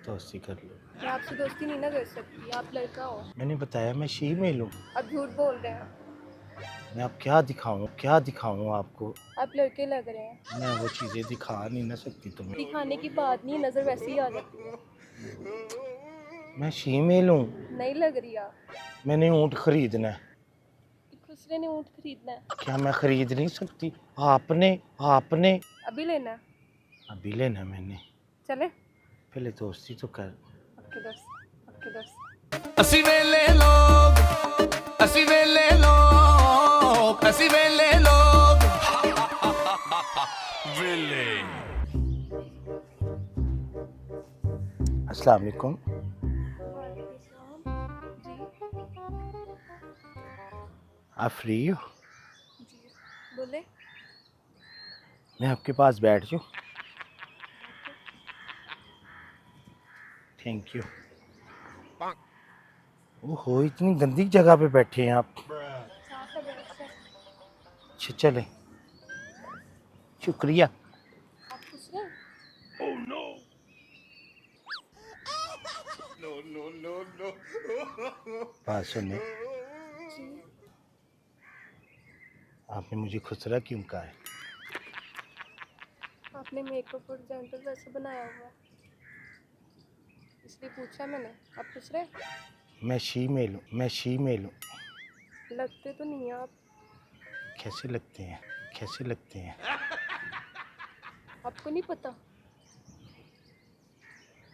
दोस्ती कर लो। मैं आपसे दोस्ती नहीं ना कर सकती, आप लड़का हो। मैंने बताया मैं शीमेल हूँ। आप झूठ बोल रहे हैं। मैं अब क्या दिखाऊँ आपको। आप लड़के लग रहे हैं। मैं वो चीज़ें दिखा नहीं ना सकती तुम्हें। दिखाने की बात नहीं, नजर वैसे ही आ जाती है। मैं शीमेल हूँ। नहीं लग रही आप। मैंने ऊँट खरीदना है। खुसरे ने ऊँट खरीदना है। क्या मैं खरीद नहीं सकती? आपने आपने अभी लेना है। अभी लेना है मैंने। चले। पहले दोस्ती तो कर। आपके दोस्त। ਅਸੀਂ ਵੇਲੇ ਲੋਗ ਅਸੀਂ ਵੇਲੇ ਲੋਗ ਅਸੀਂ ਵੇਲੇ ਲੋਗ ਵੇਲੇ अस्सलाम वालेकुम। जी आप फ्री हो? जी बोले। मैं आपके पास बैठ जाऊँ? Thank you. ओहो, इतनी गंदी जगह पे बैठे हैं आप। साफ है, बहुत है। अच्छा चले, शुक्रिया। आप खुश रहे। बात सुने, जी आपने मुझे खुसरा क्यों कहा है? आपने मेकअप और जेंटल वैसे बनाया हुआ है, इसलिए पूछा मैंने। आप खुश रहे। मैं शीमेल हूँ। लगते तो नहीं हैं आप। कैसे लगते हैं? कैसे लगते हैं? आपको नहीं पता।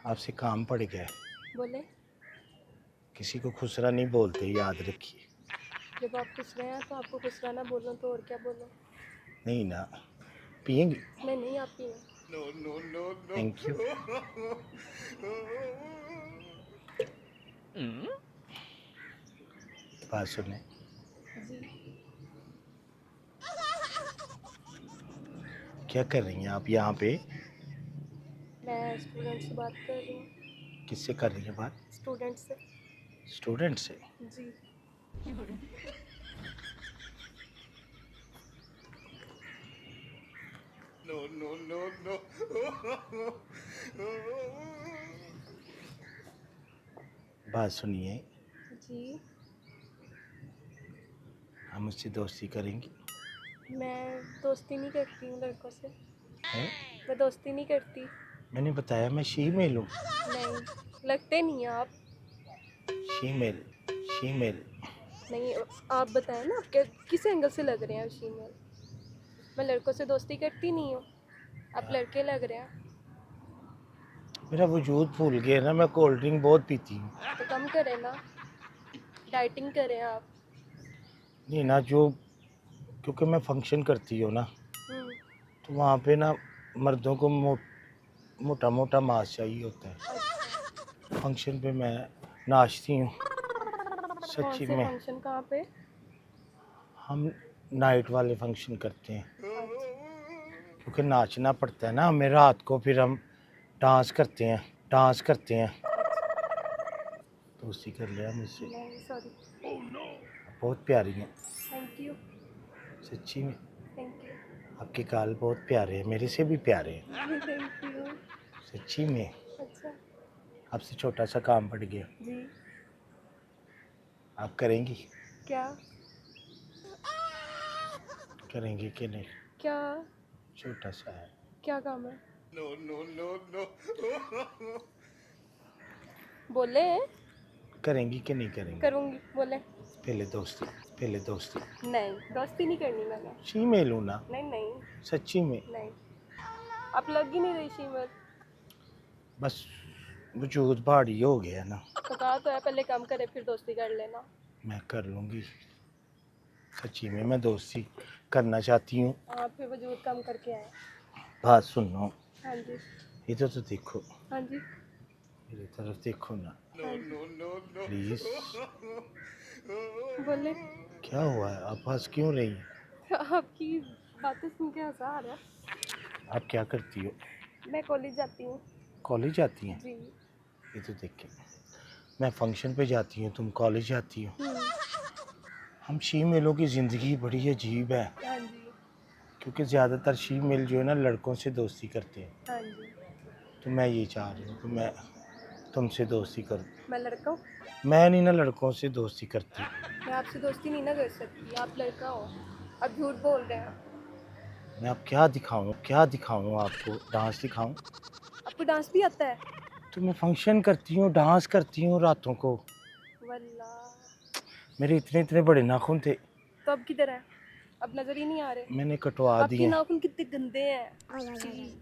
आपसे काम पड़ गया है। बोले। किसी को खुसरा नहीं बोलते, याद रखिए। जब आप खुश रहे हैं तो आपको खुसराना बोलो तो और क्या बोलो। नहीं ना, पियेंगी? नहीं आप पिए। Thank you. बात सुने, जी क्या कर रही हैं आप यहाँ पे? मैं स्टूडेंट से बात कर रही हूँ। किससे कर रही हैं बात? स्टूडेंट से। स्टूडेंट से? जी बात सुनिए, जी हम मुझसे दोस्ती करेंगी? मैं दोस्ती नहीं करती हूँ लड़कों से। हैं? मैं दोस्ती नहीं करती। मैंने बताया मैं शीमेल हूँ। नहीं लगते नहीं हैं आप। Shemale shemale. नहीं आप बताएं ना, आप क्या किस एंगल से लग रहे हैं फीमेल। मैं लड़कों से दोस्ती करती नहीं हूँ। आप लड़के लग रहे हैं। मेरा वजूद भूल गया ना, मैं कोल्ड ड्रिंक बहुत पीती हूँ। तो कम करें ना, डाइटिंग करें आप। नहीं ना, जो क्योंकि मैं फंक्शन करती हूँ ना, हम्म, तो वहाँ पे ना मर्दों को मोटा मोटा मांस चाहिए होता है। अच्छा। फंक्शन पे मैं नाचती हूँ। कौन सच्ची से में फंक्शन कहाँ पे। हम नाइट वाले फंक्शन करते हैं, अच्छा क्योंकि नाचना पड़ता है ना हमें। रात को फिर हम डांस करते हैं। दोस्ती कर लिया मुझसे। नहीं सॉरी। बहुत प्यारी हैं। Thank you. सच्ची में थैंक यू। आपके गाल बहुत प्यारे हैं, मेरे से भी प्यारे हैं। Thank you. सच्ची में अच्छा आपसे छोटा सा काम पड़ गया, जी। आप करेंगी? क्या करेंगी कि नहीं? क्या छोटा सा है। क्या काम है। बोले। करेंगी कि नहीं करेंगी? करूँगी बोले। पहले दोस्ती। नहीं दोस्ती नहीं करनी मैंने। शीमेल हूँ ना, नहीं नहीं सच्ची में। नहीं आप लग ही नहीं रही शीमल। बस वजूद भारी हो गया ना। तो कहा तो है पहले काम करे फिर दोस्ती कर लेना। मैं कर लूँगी, सच्ची में मैं दोस्ती करना चाहती हूँ। आप फिर वजूद कम करके आए। बात सुनो, हाँ जी। इधर तो देखो, हाँ जी। मेरी तरफ देखो ना हाँ जी। प्लीज। बोले। क्या हुआ है, आप हंस क्यों रही हैं? आपकी बातें सुन के हंसा आ रहा है। आप क्या करती हो? मैं कॉलेज जाती हूँ। कॉलेज जाती हैं? जी। ये तो देखें, मैं फंक्शन पे जाती हूँ, तुम कॉलेज जाती हो। हम शीमेलों की ज़िंदगी बड़ी अजीब है, हाँ जी। क्योंकि ज़्यादातर शीमेल जो है ना लड़कों से दोस्ती करते हैं। हाँ जी। तो मैं ये चाह रही हूँ कि मैं तुमसे दोस्ती करूं? मैं लड़का हूँ? मैं नहीं ना लड़कों से दोस्ती करती। मैं आपसे दोस्ती नहीं ना कर सकती, आप लड़का हो। आप झूठ बोल रहे हैं। मैं अब क्या दिखाऊं आपको? डांस दिखाऊं? आपको डांस भी आता है? तो मैं फंक्शन करती हूँ, डांस करती हूँ रातों को। वल्ला। मेरे इतने इतने बड़े नाखून थे, तो अब किधर है? अब नजर ही नहीं आ रहे। मैंने कटवा आपके दिए। नाखून कितने गंदे हैं। छी।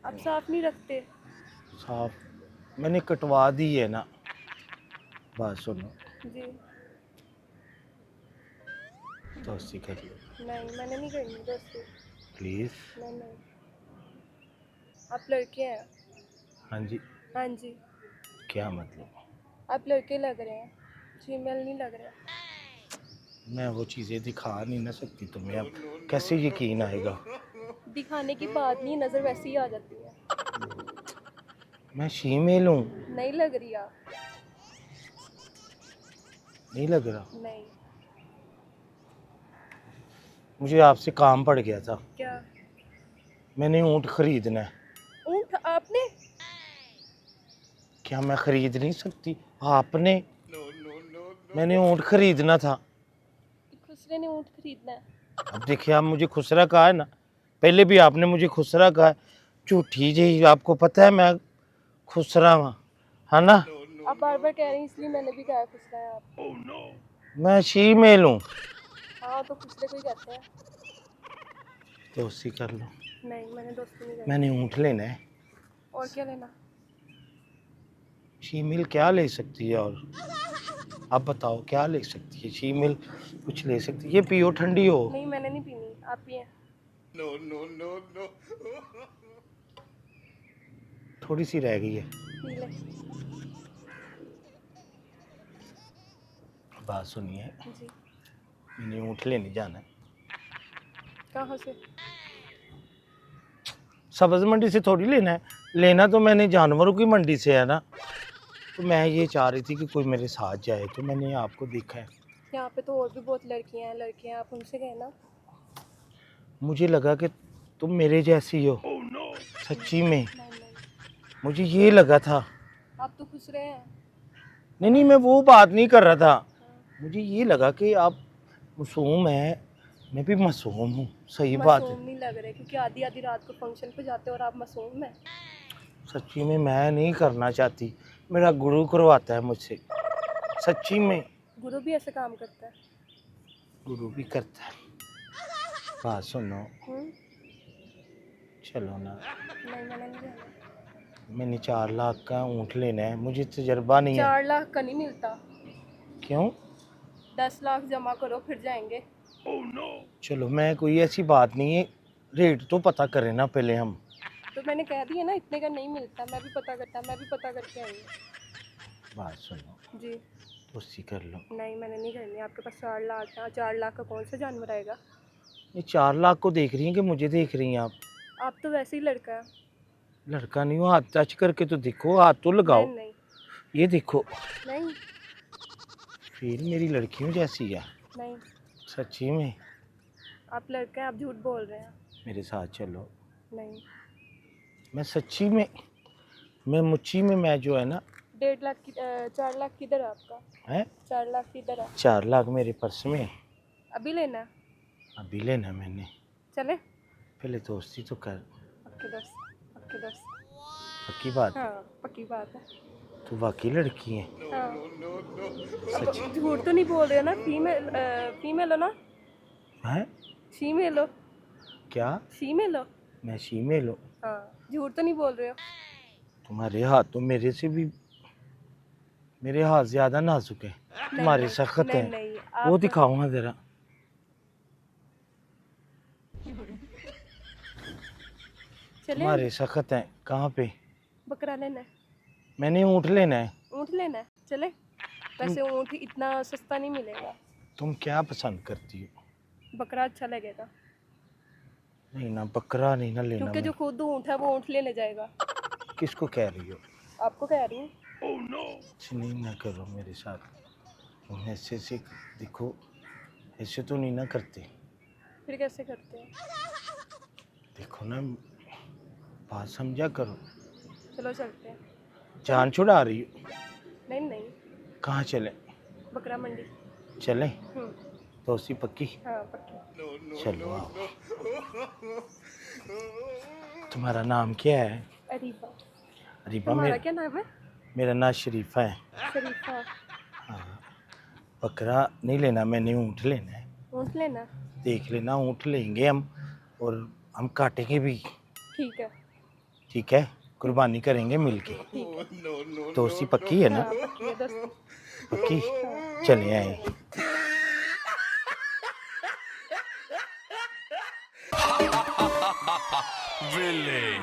आप साफ नहीं रखते। साफ मैंने कटवा दी है ना। बात सुनो, जी। दोस्ती कर लो नहीं, मैंने नहीं करनी दोस्ती। प्लीज़। नहीं नहीं, आप लड़के हैं। हाँ जी। हाँ जी। क्या मतलब? आप लड़के लग रहे हैं, फीमेल नहीं लग रहे। मैं वो चीज़ें दिखा नहीं ना सकती तुम्हें, अब कैसे यकीन आएगा? दिखाने की बात नहीं, नज़र वैसे ही आ जाती है। मैं फीमेल हूँ। नहीं लग रही आप। नहीं लग रहा? नहीं। मुझे आपसे काम पड़ गया था, क्या? मैंने ऊँट खरीदना है। ऊँट आपने? क्या मैं खरीद नहीं सकती? आपने? मैंने ऊँट खरीदना था। खुसरे ने ऊँट खरीदना है? अब देखिए, आप मुझे खुसरा कहा है ना, पहले भी आपने मुझे खुसरा कहा है। झूठी जी, आपको पता है मैं खुसरा हूँ, है ना? आप बार बार कह रहे हैं इसलिए मैंने भी कहा खुसरा है आप। मैं फीमेल हूँ। हाँ तो खुसरे को ही कहते हैं। दोस्ती कर लो। नहीं, मैंने दोस्ती नहीं करनी। मैंने ऊँट लेना है। और क्या लेना? फीमेल क्या ले सकती है? और आप बताओ क्या ले सकती है फीमेल? कुछ ले सकती है? ये पियो, ठंडी हो। नहीं, मैंने नहीं पीनी, आप पिए। थोड़ी सी रह गई है। पी ले। बात सुनिए, जी। मैंने ऊँट लेने जाना है। कहाँ से? सब्ज मंडी से थोड़ी लेना है, लेना तो मैंने जानवरों की मंडी से है ना। तो मैं ये चाह रही थी कि कोई मेरे साथ जाए, तो मैंने आपको देखा है। यहाँ पे तो और भी बहुत लड़कियाँ हैं, लड़के हैं, आप उनसे गए ना। मुझे लगा कि तुम मेरे जैसी हो। सच्ची में नहीं नहीं, मुझे ये लगा था। आप तो खुसरे हैं। नहीं नहीं, मैं वो बात नहीं कर रहा था। हाँ। मुझे ये लगा कि आप मासूम हैं, मैं भी मासूम हूँ। सही बात है। मासूम नहीं लग रहे, क्योंकि आधी आधी रात को फंक्शन पे जाते हो और आप मासूम हैं। सच्ची में मैं नहीं करना चाहती, मेरा गुरु करवाता है मुझसे। सच्ची में गुरु भी ऐसे काम करता है? गुरु भी करता है। बात सुनो, हम्म। चलो ना। नहीं, मैंने नहीं जाना। मैंने 4 लाख का ऊँट लेना है, मुझे तजर्बा नहीं है। 4 लाख का नहीं मिलता। क्यों? 10 लाख जमा करो फिर जाएंगे। चलो, मैं कोई ऐसी बात नहीं है, रेट तो पता करें ना पहले हम। तो मैंने कह दिया ना, इतने का नहीं मिलता। मैं भी पता करके आई हूँ। बात सुनो, जी। दोस्ती कर लो। नहीं, मैंने नहीं करनी। आपके पास 4 लाख है, 4 लाख का कौन सा जानवर आएगा? ये 4 लाख को देख रही हैं कि मुझे देख रही हैं आप? आप तो वैसे ही लड़का है। लड़का नहीं हो, हाथ टच करके तो देखो, हाथ तो लगाओ। नहीं नहीं ये देखो, नहीं फिर मेरी लड़कियों जैसी है। नहीं, सच्ची में आप लड़का है, आप झूठ बोल रहे हैं। मेरे साथ चलो। नहीं। मैं सच्ची में, मैं मुच्ची में, मैं जो है ना। 1.5 लाख की 4 लाख किधर है आपका? है 4 लाख किधर है? 4 लाख मेरे पर्स में है। अभी लेना है? अभी लेना मैंने। चले? पहले दोस्ती तो कर। आपके दोस्त। आपके दोस्त। पक्की बात? हाँ, पक्की बात है। तो वाकई लड़की है? हाँ। सच? अब झूठ तो नहीं बोल रहे हो ना? फीमेल हो ना? है? फीमेल हो? क्या? फीमेल हो? मैं फीमेल हूँ? हाँ, झूठ तो नहीं बोल रहे हो? तुम्हारे हाथ तो मेरे से भी, मेरे हाथ ज्यादा नाजुक है, तुम्हारे नहीं, सख्त नहीं, हैं। नहीं, वो आप दिखाऊंगा जरा। चले? तुम्हारे सख्त हैं। कहाँ पे? बकरा लेना है? मैंने ऊँट लेना है। ऊँट लेना है? चले? वैसे ऊँट इतना सस्ता नहीं मिलेगा। तुम क्या पसंद करती हो? बकरा अच्छा लगेगा। नहीं ना, बकरा नहीं ना लेना। क्योंकि जो मैं खुद ऊँट है वो ऊँट लेने जाएगा। किसको कह रही हो? आपको कह रही हूँ। नहीं ना करो मेरे साथ, तुम ऐसे से देखो, ऐसे तो नहीं ना करते। फिर कैसे करते हैं? देखो ना, बात समझा करो। चलो चलते हैं। जान छुड़ा रही हो? नहीं नहीं, कहाँ चले? बकरा मंडी। चले? हम्म, दोस्ती पक्की? हाँ पक्की। चलो आओ। तुम्हारा नाम क्या है? अरीबा। अरीबा। तुम्हारा क्या नाम है? मेरा नाम शरीफा है। शरीफा। हाँ। बकरा नहीं लेना, मैंने ऊँट लेना है। ऊँट लेना? देख लेना, ऊँट लेंगे हम, और हम काटेंगे भी। ठीक है। ठीक है, कुर्बानी करेंगे मिलके। ठीक है। दोस्ती पक्की है ना? हाँ पक्की है दोस्ती। पक्की? चले आए। विले